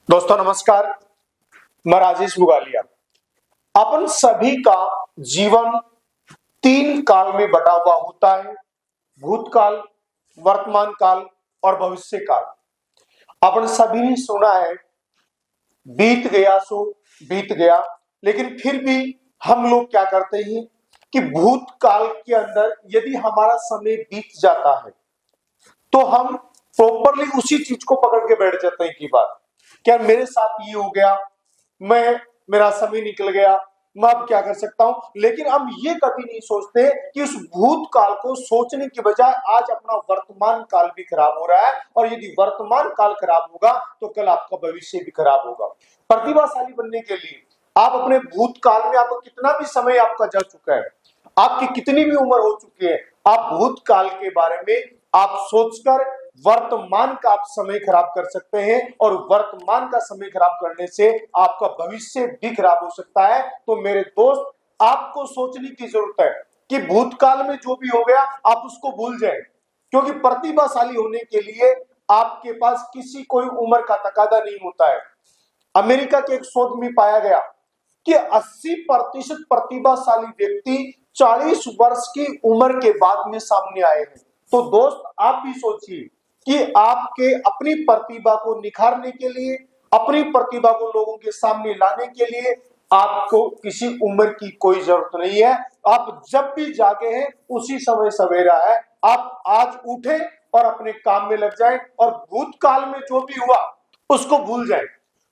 दोस्तों नमस्कार। मैं राजेश बुगालिया। अपन सभी का जीवन तीन काल में बटा हुआ होता है। भूतकाल, वर्तमान काल और भविष्य काल। अपन सभी ने सुना है बीत गया सो बीत गया, लेकिन फिर भी हम लोग क्या करते हैं कि भूतकाल के अंदर यदि हमारा समय बीत जाता है तो हम प्रॉपरली उसी चीज को पकड़ के बैठ जाते हैं कि बात क्या मेरे साथ ये हो गया, मैं मेरा समय निकल गया, मैं अब क्या कर सकता हूं। लेकिन हम ये कभी नहीं सोचते कि उस भूतकाल को सोचने की बजाय आज अपना वर्तमान काल भी खराब हो रहा है, और यदि वर्तमान काल खराब होगा तो कल आपका भविष्य भी खराब होगा। प्रतिभाशाली बनने के लिए आप अपने भूतकाल में आपको कितना भी समय आपका जा चुका है, आपकी कितनी भी उम्र हो चुकी है, आप भूतकाल के बारे में आप सोचकर वर्तमान का आप समय खराब कर सकते हैं, और वर्तमान का समय खराब करने से आपका भविष्य भी खराब हो सकता है। तो मेरे दोस्त, आपको सोचने की जरूरत है कि भूतकाल में जो भी हो गया आप उसको भूल जाएं, क्योंकि प्रतिभाशाली होने के लिए आपके पास किसी कोई उम्र का तकादा नहीं होता है। अमेरिका के एक शोध में पाया गया कि 80% प्रतिभाशाली व्यक्ति 40 वर्ष की उम्र के बाद में सामने आए हैं। तो दोस्त, आप भी सोचिए कि आपके अपनी प्रतिभा को निखारने के लिए, अपनी प्रतिभा को लोगों के सामने लाने के लिए आपको किसी उम्र की कोई जरूरत नहीं है। आप जब भी जागे हैं उसी समय सवेरा है। आप आज उठे और अपने काम में लग जाएं, और भूतकाल में जो भी हुआ उसको भूल जाएं,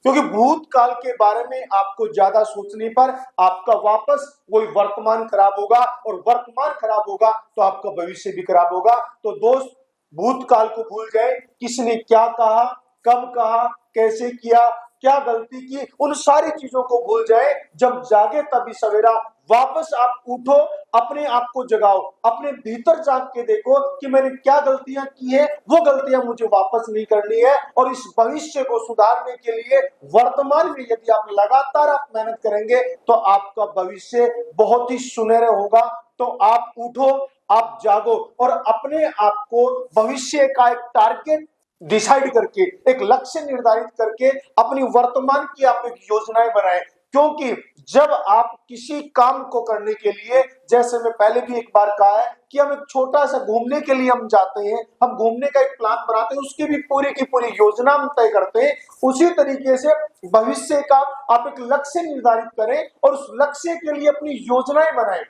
क्योंकि भूतकाल के बारे में आपको ज्यादा सोचने पर आपका वापस वही वर्तमान खराब होगा, और वर्तमान खराब होगा तो आपका भविष्य भी खराब होगा। तो दोस्त, भूतकाल को भूल जाए, किसने क्या कहा, कब कहा, कैसे किया, क्या गलती की, उन सारी चीजों को भूल जाए। जब जागे तभी सवेरा, वापस आप उठो, अपने आप को जगाओ, अपने भीतर झांक के देखो कि मैंने क्या गलतियां की है, वो गलतियां मुझे वापस नहीं करनी है। और इस भविष्य को सुधारने के लिए वर्तमान में यदि आप लगातार आप मेहनत करेंगे तो आपका भविष्य बहुत ही सुनहरा होगा। तो आप उठो, आप जागो, और अपने आप को भविष्य का एक टारगेट डिसाइड करके, एक लक्ष्य निर्धारित करके अपनी वर्तमान की आप एक योजनाएं बनाएं। क्योंकि जब आप किसी काम को करने के लिए, जैसे मैं पहले भी एक बार कहा है कि हम एक छोटा सा घूमने के लिए हम जाते हैं, हम घूमने का एक प्लान बनाते हैं, उसकी भी पूरी की पूरी योजना हम तय करते हैं। उसी तरीके से भविष्य का आप एक लक्ष्य निर्धारित करें और उस लक्ष्य के लिए अपनी योजनाएं बनाएं,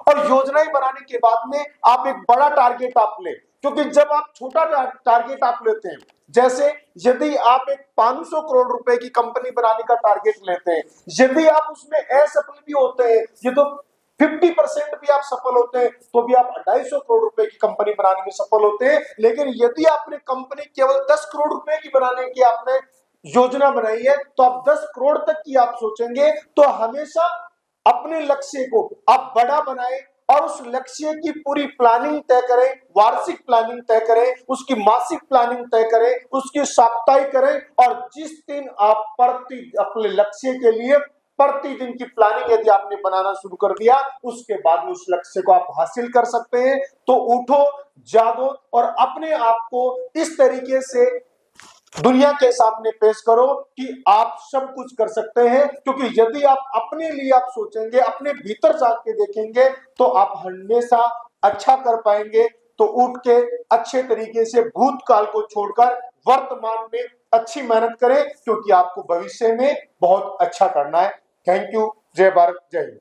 और योजनाएं बनाने के बाद में आप एक बड़ा टारगेट आप ले। क्योंकि जब आप छोटा टारगेट आप लेते हैं, जैसे यदि आप एक 500 करोड़ रुपए की कंपनी बनाने का टारगेट लेते हैं, यदि आप उसमें असफल भी होते हैं, ये तो 50% भी आप सफल होते हैं, तो भी आप 250 करोड़ रुपए की कंपनी बनाने में सफल होते हैं। लेकिन यदि आपने कंपनी केवल 10 करोड़ रुपए की बनाने की आपने योजना बनाई है, तो आप 10 करोड़ तक की आप सोचेंगे। तो हमेशा अपने लक्ष्य को आप बड़ा बनाएं, और उस लक्ष्य की पूरी प्लानिंग तय करें, वार्षिक प्लानिंग तय करें, उसकी मासिक प्लानिंग तय करें, उसकी साप्ताहिक करें। और जिस दिन आप अपने लक्ष्य के लिए प्रतिदिन की प्लानिंग यदि आपने बनाना शुरू कर दिया, उसके बाद उस लक्ष्य को आप हासिल कर सकते हैं। तो उठो, जागो, और अपने आप को इस तरीके से दुनिया के सामने पेश करो कि आप सब कुछ कर सकते हैं। क्योंकि यदि आप अपने लिए आप सोचेंगे, अपने भीतर झांक के देखेंगे, तो आप हमेशा अच्छा कर पाएंगे। तो उठ के अच्छे तरीके से भूतकाल को छोड़कर वर्तमान में अच्छी मेहनत करें, क्योंकि आपको भविष्य में बहुत अच्छा करना है। Thank you. जय भारत, जय हिंद।